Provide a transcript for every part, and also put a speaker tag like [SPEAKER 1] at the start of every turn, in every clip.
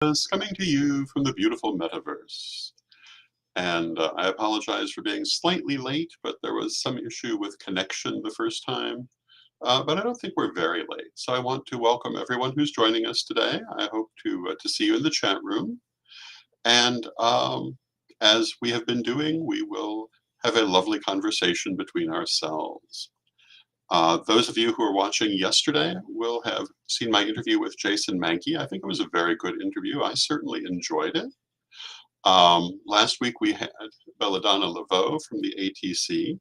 [SPEAKER 1] Is coming to you from the beautiful metaverse. And I apologize for being slightly late, but there was some issue with connection the first time. But I don't think we're very late. So I want to welcome everyone who's joining us today. I hope to see you in the chat room. And as we have been doing, we will have a lovely conversation between ourselves. Those of you who were watching yesterday will have seen my interview with Jason Mankey. I think it was a very good interview. I certainly enjoyed it. Last week we had Belladonna Laveau from the ATC.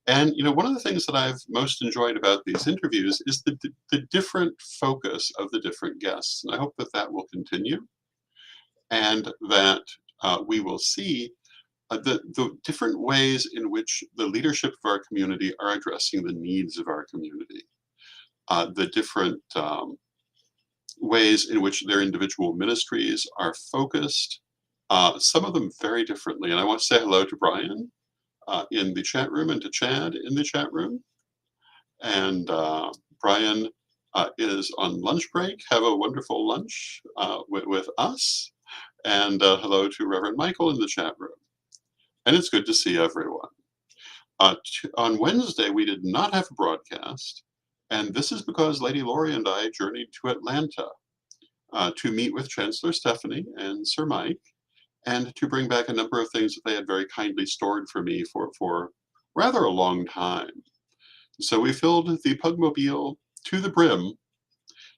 [SPEAKER 1] And one of the things that I've most enjoyed about these interviews is the different focus of the different guests. And I hope that that will continue and that we will see the different ways in which the leadership of our community are addressing the needs of our community, the different ways in which their individual ministries are focused, some of them very differently. And I want to say hello to Brian in the chat room and to Chad in the chat room. And Brian is on lunch break. Have a wonderful lunch with us. And hello to Reverend Michael in the chat room. And it's good to see everyone. On Wednesday, we did not have a broadcast, and this is because Lady Lori and I journeyed to Atlanta to meet with Chancellor Stephanie and Sir Mike, and to bring back a number of things that they had very kindly stored for me for rather a long time. So we filled the Pugmobile to the brim,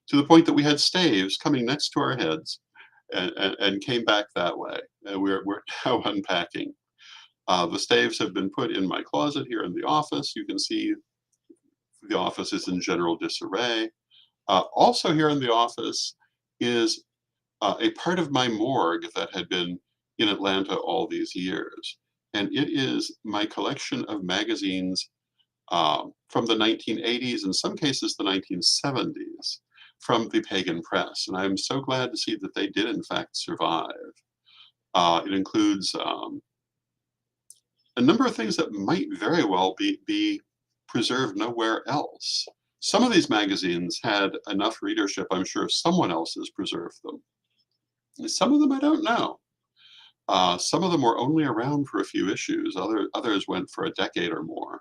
[SPEAKER 1] to the point that we had staves coming next to our heads, and came back that way. And we're now unpacking. The staves have been put in my closet here in the office. You can see the office is in general disarray. Also here in the office is a part of my morgue that had been in Atlanta all these years. And it is my collection of magazines from the 1980s, in some cases the 1970s, from the pagan press. And I'm so glad to see that they did in fact survive. It includes a number of things that might very well be preserved nowhere else. Some of these magazines had enough readership, I'm sure someone else has preserved them. Some of them I don't know. Some of them were only around for a few issues. Others went for a decade or more.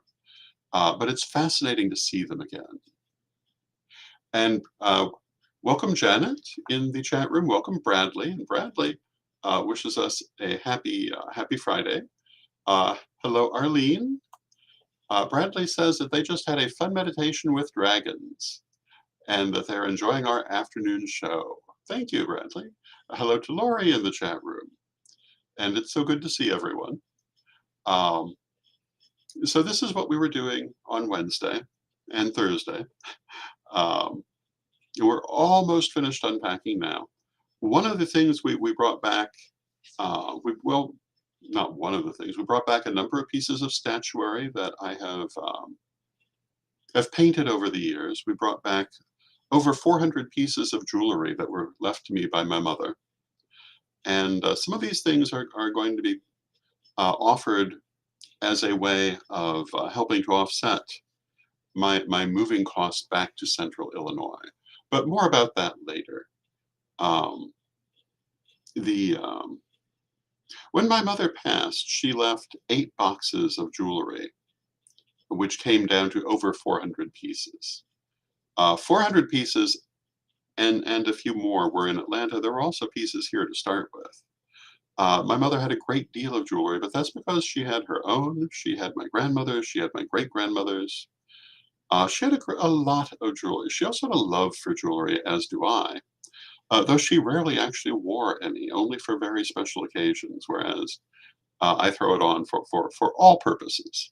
[SPEAKER 1] But it's fascinating to see them again. And welcome Janet in the chat room. Welcome Bradley. And Bradley wishes us a happy Friday. Hello, Arlene. Bradley says that they just had a fun meditation with dragons and that they're enjoying our afternoon show. Thank you, Bradley. Hello to Lori in the chat room. And it's so good to see everyone. So this is what we were doing on Wednesday and Thursday. We're almost finished unpacking now. One of the things we brought back, well, not one of the things. We brought back a number of pieces of statuary that I have painted over the years. We brought back over 400 pieces of jewelry that were left to me by my mother. And some of these things are going to be offered as a way of helping to offset my moving costs back to Central Illinois. But more about that later. When my mother passed, she left 8 boxes of jewelry, which came down to over 400 pieces. 400 pieces and a few more were in Atlanta. There were also pieces here to start with. My mother had a great deal of jewelry, but that's because she had her own. She had my grandmother's. She had my great-grandmother's. She had a lot of jewelry. She also had a love for jewelry, as do I. Though she rarely actually wore any, only for very special occasions, whereas I throw it on for all purposes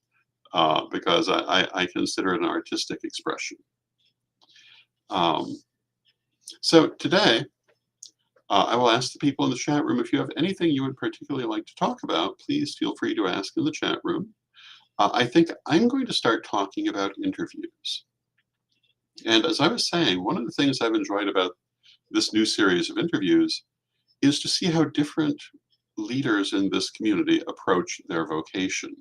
[SPEAKER 1] because I consider it an artistic expression. So today, I will ask the people in the chat room if you have anything you would particularly like to talk about, please feel free to ask in the chat room. I think I'm going to start talking about interviews. And as I was saying, one of the things I've enjoyed about this new series of interviews is to see how different leaders in this community approach their vocation.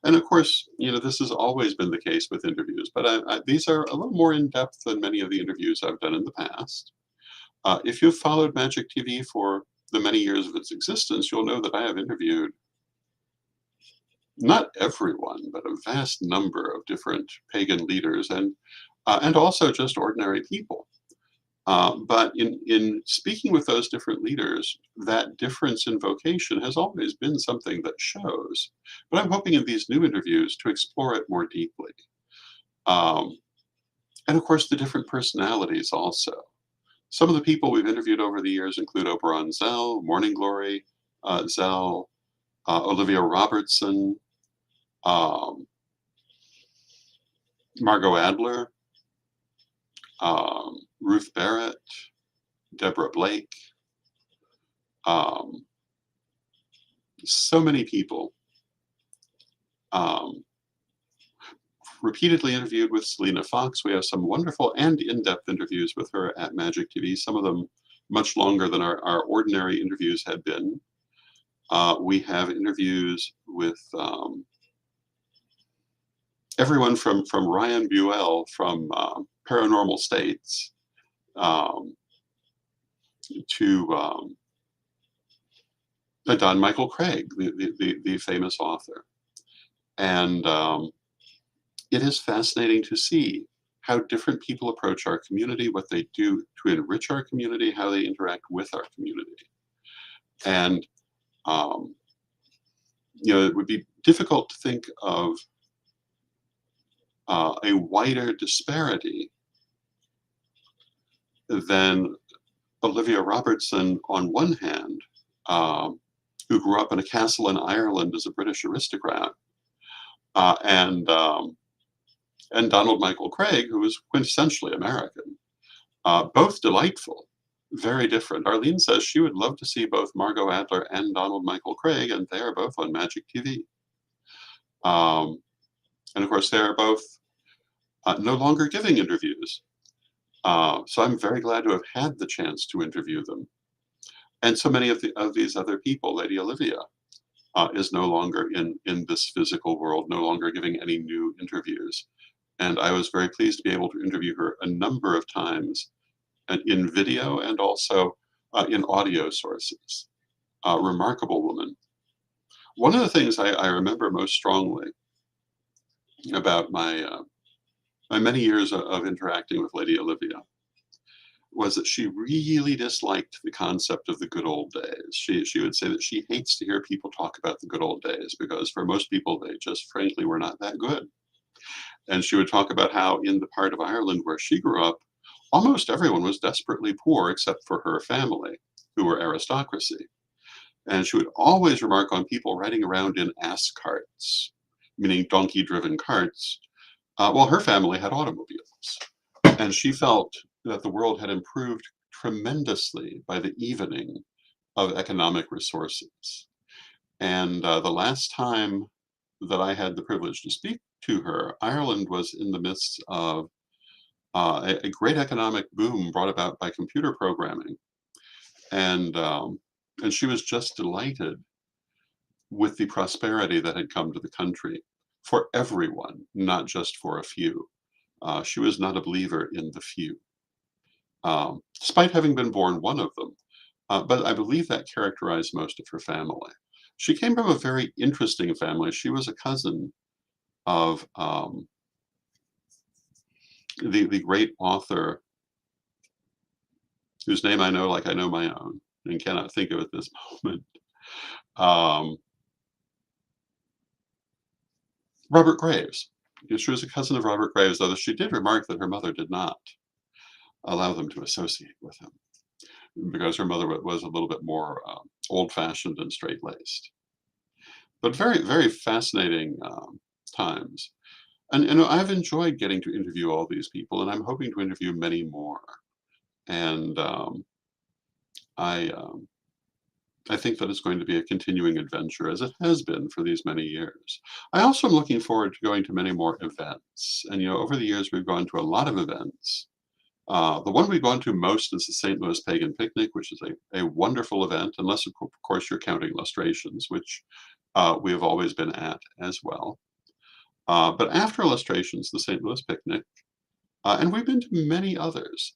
[SPEAKER 1] And of course, this has always been the case with interviews, but these are a little more in depth than many of the interviews I've done in the past. If you've followed Magic TV for the many years of its existence, you'll know that I have interviewed not everyone, but a vast number of different pagan leaders and also just ordinary people. But in speaking with those different leaders, that difference in vocation has always been something that shows. But I'm hoping in these new interviews to explore it more deeply. Um, and of course, the different personalities also. Some of the people we've interviewed over the years include Oberon Zell, Morning Glory Zell, Olivia Robertson, um, Margot Adler, Ruth Barrett, Deborah Blake, um, so many people. Um, Repeatedly interviewed with Selena Fox. We have some wonderful and in-depth interviews with her at Magic TV, some of them much longer than our ordinary interviews had been. We have interviews with everyone from Ryan Buell from Paranormal States um, to Don Michael Craig, the famous author. And it is fascinating to see how different people approach our community, what they do to enrich our community, how they interact with our community. And, um, it would be difficult to think of a wider disparity than Olivia Robertson on one hand, um, who grew up in a castle in Ireland as a British aristocrat, uh, and um, and Donald Michael Craig, who was quintessentially American. Both delightful, very different. Arlene says she would love to see both Margot Adler and Donald Michael Craig, and they are both on Magic TV. Um, and of course, they are both no longer giving interviews. So I'm very glad to have had the chance to interview them. And so many of these other people, Lady Olivia, is no longer in this physical world, no longer giving any new interviews. And I was very pleased to be able to interview her a number of times and in video and also in audio sources. Remarkable woman. One of the things I remember most strongly about my many years of interacting with Lady Olivia was that she really disliked the concept of the good old days. She would say that she hates to hear people talk about the good old days because for most people they just frankly were not that good. And she would talk about how in the part of Ireland where she grew up, almost everyone was desperately poor except for her family, who were aristocracy. And she would always remark on people riding around in ass carts, meaning donkey-driven carts, while her family had automobiles. And she felt that the world had improved tremendously by the evening of economic resources. And the last time that I had the privilege to speak to her, Ireland was in the midst of a great economic boom brought about by computer programming. And she was just delighted with the prosperity that had come to the country for everyone, not just for a few. She was not a believer in the few, despite having been born one of them. But I believe that characterized most of her family. She came from a very interesting family. She was a cousin of the great author whose name I know like I know my own and cannot think of at this moment. Um, Robert Graves. She was a cousin of Robert Graves, though she did remark that her mother did not allow them to associate with him because her mother was a little bit more old-fashioned and straight-laced. But very, very fascinating times. And I've enjoyed getting to interview all these people, and I'm hoping to interview many more. And I I think that it's going to be a continuing adventure, as it has been for these many years. I also am looking forward to going to many more events. And over the years, we've gone to a lot of events. The one we've gone to most is the St. Louis Pagan Picnic, which is a wonderful event, unless, of course, you're counting illustrations, which we have always been at as well. But after illustrations, the St. Louis Picnic, and we've been to many others.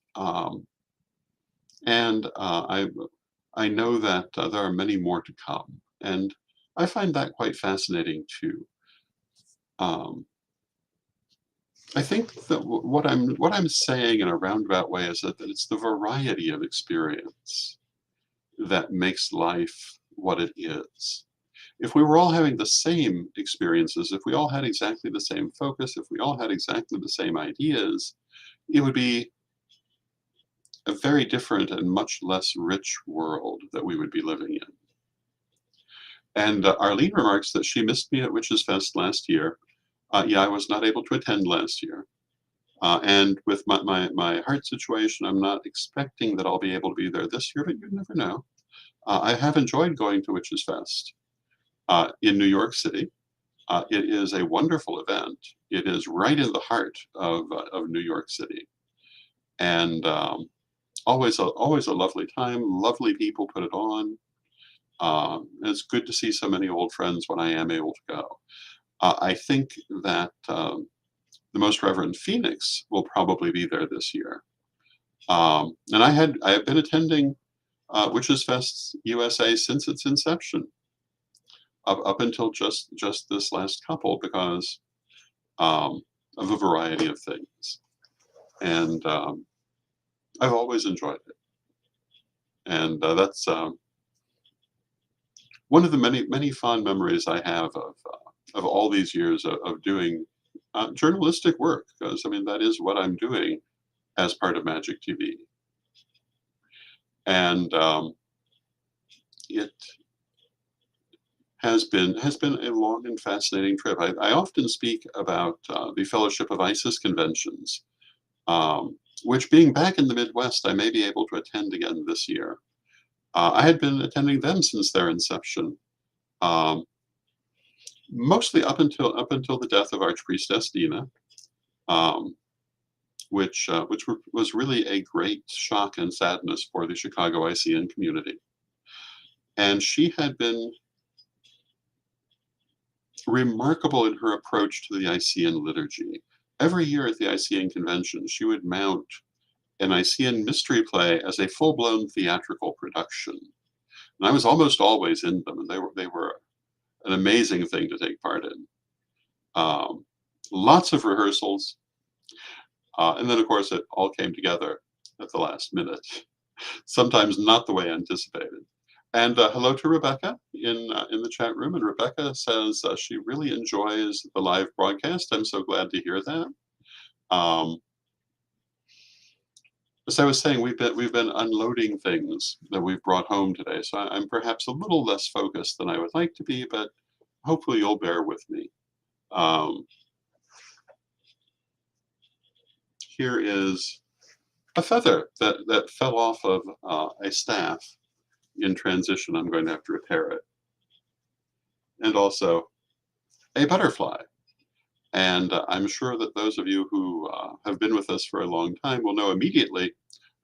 [SPEAKER 1] And I know that there are many more to come, and I find that quite fascinating too. Um, I think that what I'm saying in a roundabout way is that it's the variety of experience that makes life what it is. If we were all having the same experiences, if we all had exactly the same focus, if we all had exactly the same ideas, it would be a very different and much less rich world that we would be living in. And Arlene remarks that she missed me at Witches Fest last year. Yeah, I was not able to attend last year. And with my heart situation, I'm not expecting that I'll be able to be there this year, but you never know. I have enjoyed going to Witches Fest in New York City. It is a wonderful event. It is right in the heart of New York City, and always a lovely time. Lovely people put it on. It's good to see so many old friends when I am able to go. I think that the Most Reverend Phoenix will probably be there this year. And I have been attending Witches Fest USA since its inception, up until just this last couple, because of a variety of things. And I've always enjoyed it. And that's one of the many fond memories I have of all these years of doing journalistic work, because I mean that is what I'm doing as part of Magic TV. And it has been a long and fascinating trip. I often speak about the Fellowship of Isis conventions, which, being back in the Midwest, I may be able to attend again this year. I had been attending them since their inception, um, mostly up until the death of Archpriestess Dina, um, which was really a great shock and sadness for the Chicago ICN community. And she had been remarkable in her approach to the ICN liturgy. Every year at the ICN convention, she would mount an ICN mystery play as a full-blown theatrical production. And I was almost always in them, and they were an amazing thing to take part in. Um, Lots of rehearsals, and then of course it all came together at the last minute. Sometimes not the way anticipated. And hello to Rebecca in the chat room. And Rebecca says she really enjoys the live broadcast. I'm so glad to hear that. Um, as I was saying, we've been unloading things that we've brought home today, so I'm perhaps a little less focused than I would like to be, but hopefully you'll bear with me. Um, Here is a feather that fell off of a staff in transition. I'm going to have to repair it, and also a butterfly. And I'm sure that those of you who have been with us for a long time will know immediately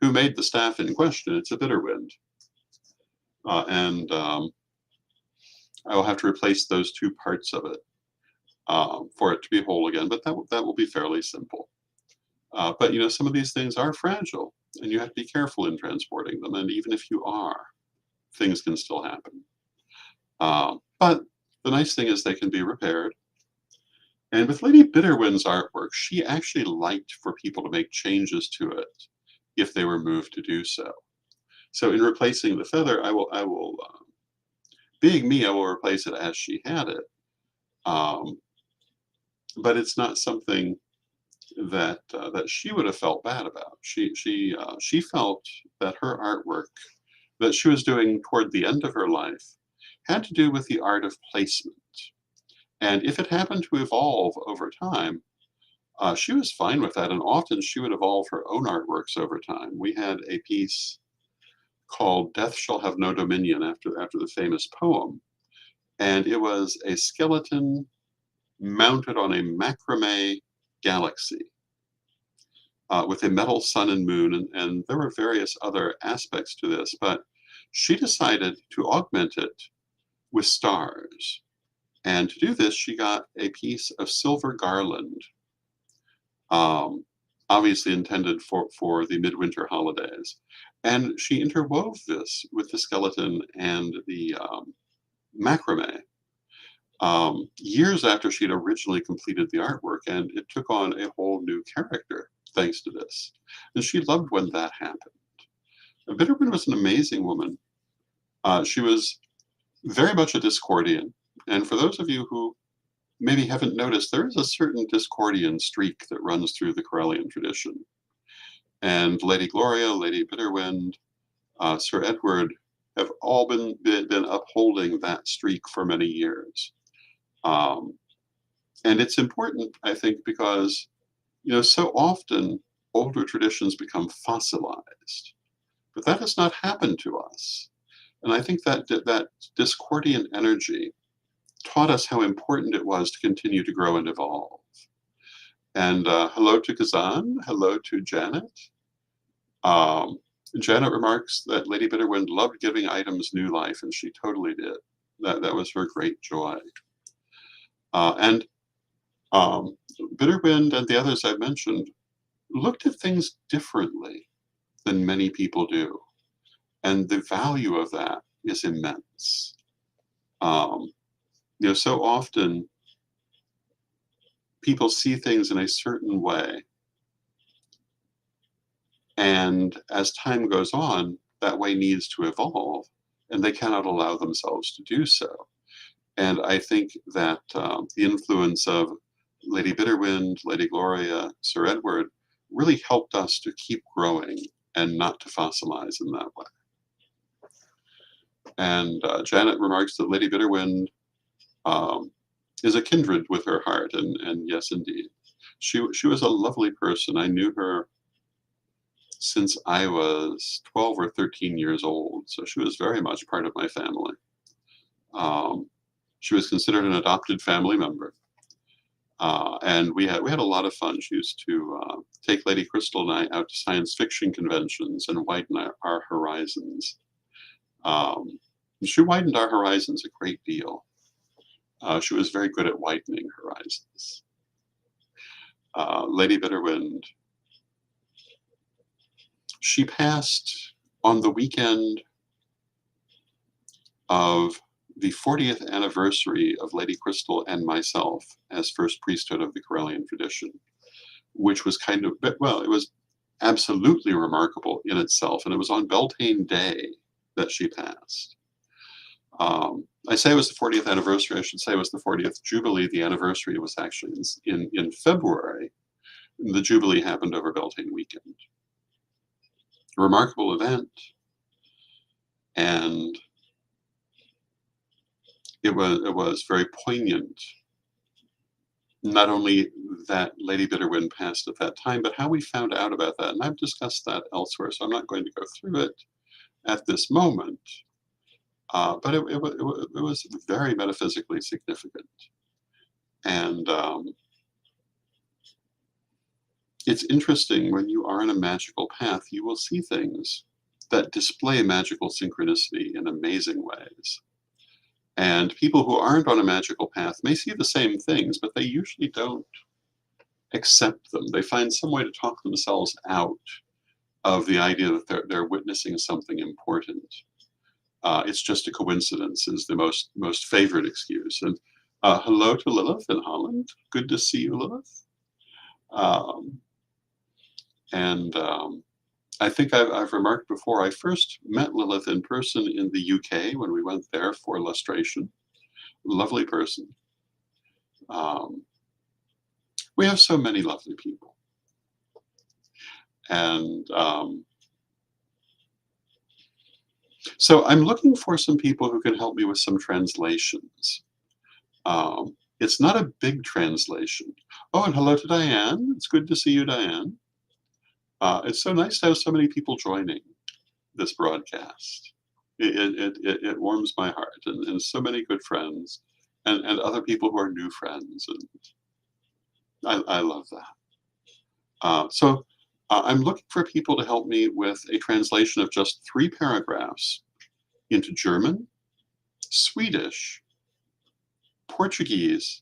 [SPEAKER 1] who made the staff in question. It's a bitterwind. And I will have to replace those two parts of it for it to be whole again, but that will be fairly simple. But you know, some of these things are fragile, and you have to be careful in transporting them. And even if you are, things can still happen. But the nice thing is they can be repaired. And with Lady Bitterwind's artwork, she actually liked for people to make changes to it if they were moved to do so. So in replacing the feather, I will, being me, I will replace it as she had it. Um, but it's not something that she would have felt bad about. She felt that her artwork that she was doing toward the end of her life had to do with the art of placement. And if it happened to evolve over time, she was fine with that. And often she would evolve her own artworks over time. We had a piece called Death Shall Have No Dominion after the famous poem. And it was a skeleton mounted on a macrame galaxy with a metal sun and moon. And there were various other aspects to this, but she decided to augment it with stars. And to do this, she got a piece of silver garland, um, obviously intended for the midwinter holidays. And she interwove this with the skeleton and the macrame years after she'd originally completed the artwork, and it took on a whole new character thanks to this. And she loved when that happened. And Bitterman was an amazing woman. She was very much a Discordian. And for those of you who maybe haven't noticed, there is a certain Discordian streak that runs through the Corellian tradition. And Lady Gloria, Lady Bitterwind, Sir Edward have all been upholding that streak for many years. Um, and it's important, I think, because so often older traditions become fossilized, but that has not happened to us. And I think that Discordian energy taught us how important it was to continue to grow and evolve. And hello to Kazan, hello to Janet. Um, Janet remarks that Lady Bitterwind loved giving items new life, and she totally did. That was her great joy. And Bitterwind and the others I've mentioned looked at things differently than many people do. And the value of that is immense. So often people see things in a certain way. And as time goes on, that way needs to evolve, and they cannot allow themselves to do so. And I think that the influence of Lady Bitterwind, Lady Gloria, Sir Edward really helped us to keep growing and not to fossilize in that way. And Janet remarks that Lady Bitterwind is a kindred with her heart, and yes, indeed. She was a lovely person. I knew her since I was 12 or 13 years old, so she was very much part of my family. She was considered an adopted family member. And we had a lot of fun. She used to take Lady Crystal and I out to science fiction conventions and widen our horizons. She widened our horizons a great deal. She was very good at widening horizons. Lady Bitterwind, she passed on the weekend of the 40th anniversary of Lady Crystal and myself as first priesthood of the Corellian tradition, which was it was absolutely remarkable in itself. And it was on Beltane Day that she passed. I say it was the 40th anniversary. I should say it was the 40th Jubilee. The anniversary was actually in February. The Jubilee happened over Beltane weekend. A remarkable event. And it was very poignant. Not only that Lady Bitterwind passed at that time, but how we found out about that. And I've discussed that elsewhere, so I'm not going to go through it at this moment. But it was very metaphysically significant. And it's interesting, when you are in a magical path, you will see things that display magical synchronicity in amazing ways. And people who aren't on a magical path may see the same things, but they usually don't accept them. They find some way to talk themselves out of the idea that they're witnessing something important. It's just a coincidence is the most favorite excuse. And hello to Lilith in Holland. Good to see you, Lilith. I think I've remarked before, I first met Lilith in person in the UK when we went there for lustration. Lovely person. We have so many lovely people. And so I'm looking for some people who can help me with some translations. It's not a big translation. Oh, and hello to Diane. It's good to see you, Diane. It's so nice to have so many people joining this broadcast. It warms my heart, and so many good friends, and other people who are new friends, and I love that. So I'm looking for people to help me with a translation of just 3 paragraphs into German, Swedish, Portuguese,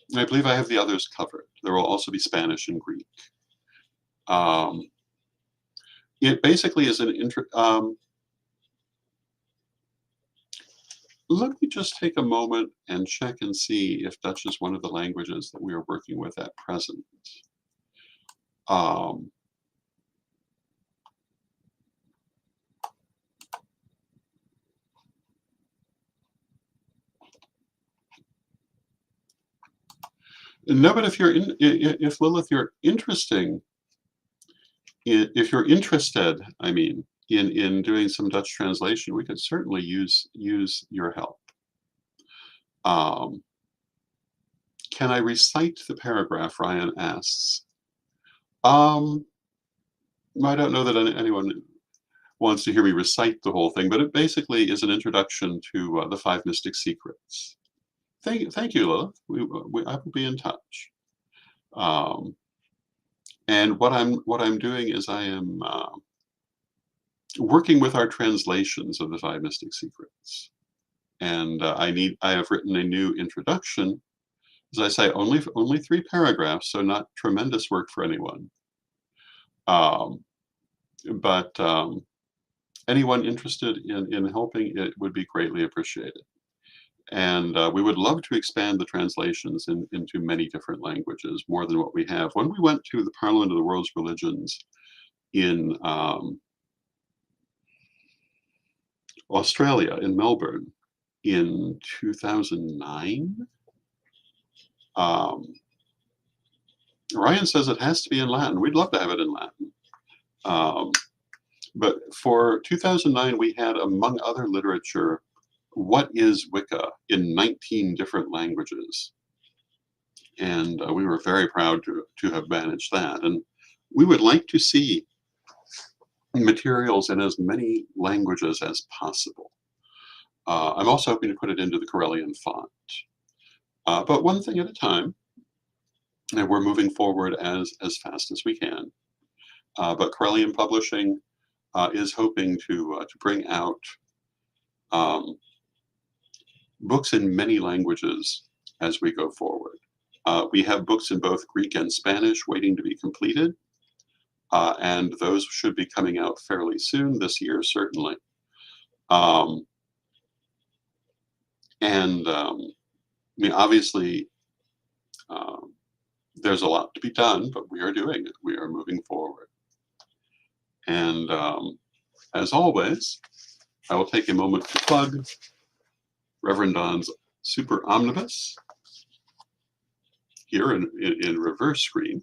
[SPEAKER 1] and I believe I have the others covered. There will also be Spanish and Greek. It basically is an let me just take a moment and check and see if Dutch is one of the languages that we are working with at present. Um, no, but if you're if Lilith, you're if you're interested, I mean, in doing some Dutch translation, we could certainly use your help. Can I recite the paragraph? Ryan asks. I don't know that anyone wants to hear me recite the whole thing, but it basically is an introduction to the 5 Mystic Secrets. Thank you, Lilith. I will be in touch. And what I'm doing is I am working with our translations of the 5 Mystic Secrets, and I have written a new introduction. As I say, only 3 paragraphs, so not tremendous work for anyone. But anyone interested in helping, it would be greatly appreciated. And we would love to expand the translations into many different languages, more than what we have. When we went to the Parliament of the World's Religions in Australia, in Melbourne, in 2009, Ryan says it has to be in Latin. We'd love to have it in Latin. But for 2009, we had, among other literature, What is Wicca in 19 different languages. And we were very proud to have managed that. And we would like to see materials in as many languages as possible. I'm also hoping to put it into the Corellian font. But one thing at a time, and we're moving forward as fast as we can. But Corellian Publishing is hoping to bring out books in many languages as we go forward. We have books in both Greek and Spanish waiting to be completed, and those should be coming out fairly soon, this year certainly. I mean, obviously, there's a lot to be done, but we are doing it. We are moving forward. And as always, I will take a moment to plug Rev Don's Super Omnibus here in reverse screen.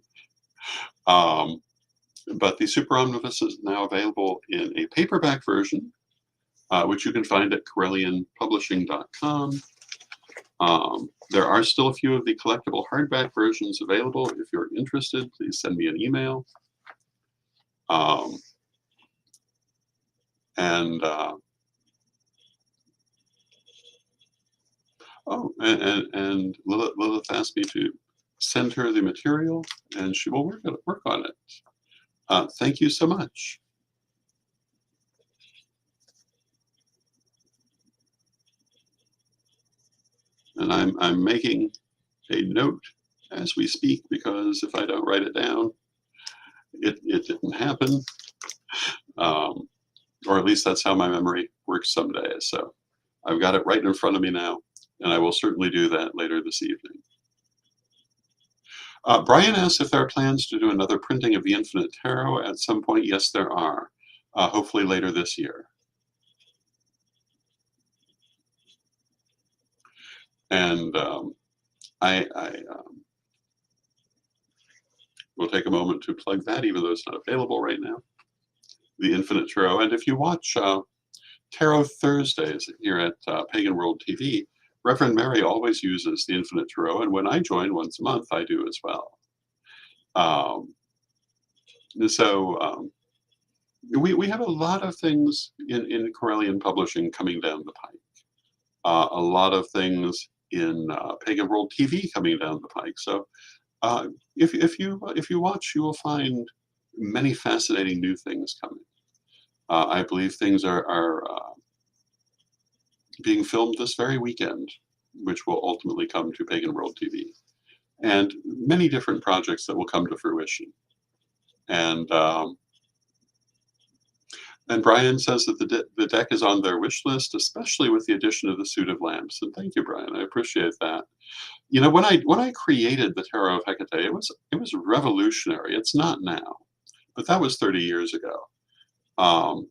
[SPEAKER 1] But the Super Omnibus is now available in a paperback version, which you can find at CorellianPublishing.com. There are still a few of the collectible hardback versions available. If you're interested, please send me an email. And Lilith asked me to send her the material, and she will work on it. Thank you so much. And I'm making a note as we speak, because if I don't write it down, it didn't happen. Or at least that's how my memory works some days. So I've got it right in front of me now, and I will certainly do that later this evening. Brian asks if there are plans to do another printing of the Infinite Tarot at some point. Yes, there are. Hopefully later this year. And I will take a moment to plug that, even though it's not available right now. The Infinite Tarot. And if you watch Tarot Thursdays here at Pagan World TV, Reverend Mary always uses the Infinite Tarot, and when I join once a month, I do as well. We have a lot of things in Corellian Publishing coming down the pike. A lot of things in Pagan World TV coming down the pike. So if you watch, you will find many fascinating new things coming. I believe things are being filmed this very weekend, which will ultimately come to Pagan World TV. and many different projects that will come to fruition. And and Brian says that the deck is on their wish list, especially with the addition of the suit of lamps. And thank you, Brian. I appreciate that. You know, when I created the Tarot of Hecate, it was revolutionary. It's not now, but that was 30 years ago. Um,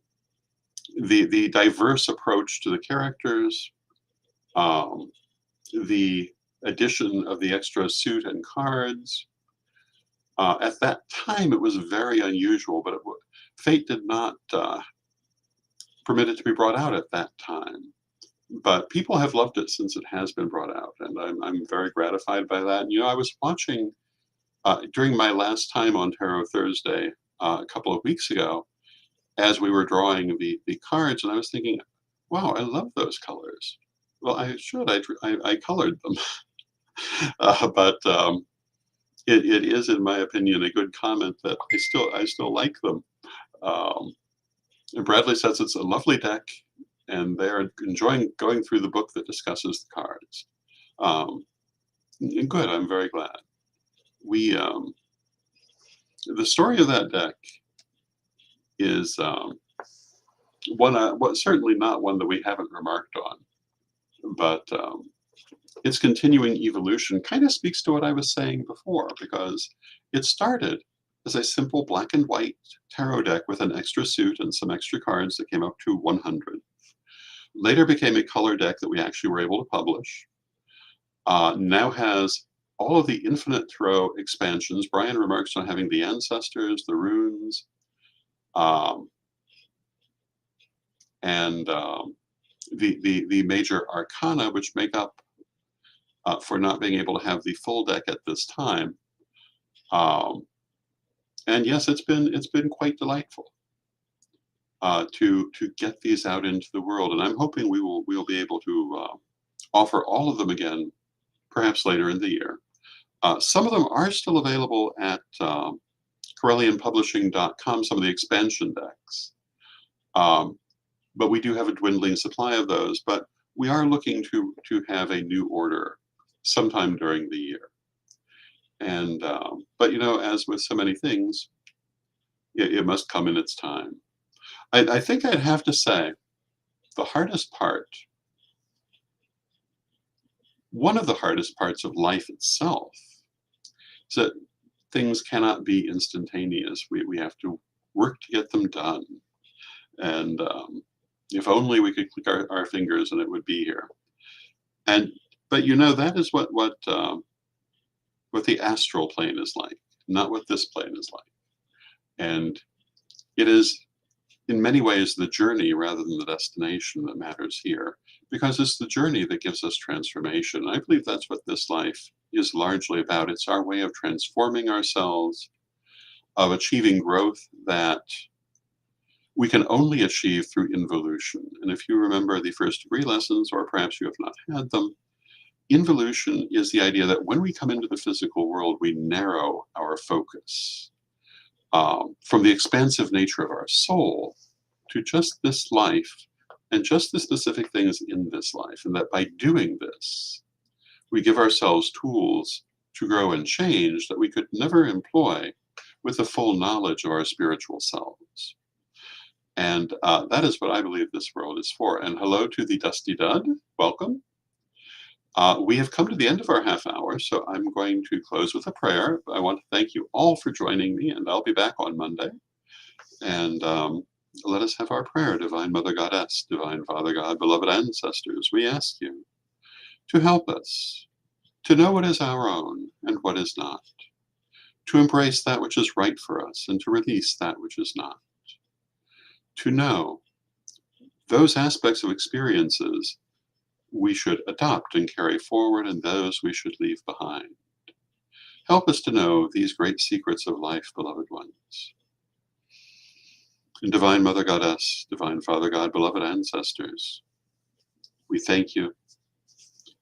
[SPEAKER 1] the diverse approach to the characters, um, the addition of the extra suit and cards. At that time, it was very unusual, but fate did not permit it to be brought out at that time. But people have loved it since it has been brought out, and I'm very gratified by that. And, you know, I was watching during my last time on Tarot Thursday a couple of weeks ago, as we were drawing the cards, and I was thinking, wow, I love those colors. Well, I should. I colored them, but it is, in my opinion, a good comment that I still like them. Um, and Bradley says it's a lovely deck, and they're enjoying going through the book that discusses the cards. And good, I'm very glad. We the story of that deck is certainly not one that we haven't remarked on, but its continuing evolution kind of speaks to what I was saying before, because it started as a simple black and white tarot deck with an extra suit and some extra cards that came up to 100. Later became a color deck that we actually were able to publish. Now has all of the Infinite Throw expansions. Brian remarks on having the ancestors, the runes, and the major arcana, which make up for not being able to have the full deck at this time. And yes, it's been quite delightful to get these out into the world, and I'm hoping we'll be able to offer all of them again, perhaps later in the year. Some of them are still available at CorellianPublishing.com, some of the expansion decks. But we do have a dwindling supply of those, but we are looking to have a new order sometime during the year. And but, you know, as with so many things, it must come in its time. I think I'd have to say the hardest part, one of the hardest parts of life itself, is that things cannot be instantaneous. We have to work to get them done. And if only we could click our fingers and it would be here. But you know, that is what the astral plane is like, not what this plane is like. And it is, in many ways, the journey rather than the destination that matters here, because it's the journey that gives us transformation. I believe that's what this life is largely about. It's our way of transforming ourselves, of achieving growth that we can only achieve through involution. And if you remember the first degree lessons, or perhaps you have not had them, involution is the idea that when we come into the physical world, we narrow our focus from the expansive nature of our soul to just this life and just the specific things in this life. And that by doing this, we give ourselves tools to grow and change that we could never employ with the full knowledge of our spiritual selves. And that is what I believe this world is for. And hello to the Dusty Dud. Welcome. We have come to the end of our half hour, so I'm going to close with a prayer. I want to thank you all for joining me, and I'll be back on Monday. And let us have our prayer. Divine Mother Goddess, Divine Father God, beloved ancestors, we ask you to help us to know what is our own and what is not, to embrace that which is right for us and to release that which is not, to know those aspects of experiences we should adopt and carry forward, and those we should leave behind. Help us to know these great secrets of life, beloved ones. And Divine Mother Goddess, Divine Father God, beloved ancestors, we thank you,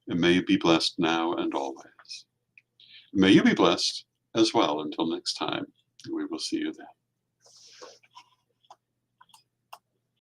[SPEAKER 1] and may you be blessed now and always. May you be blessed as well until next time. We will see you then.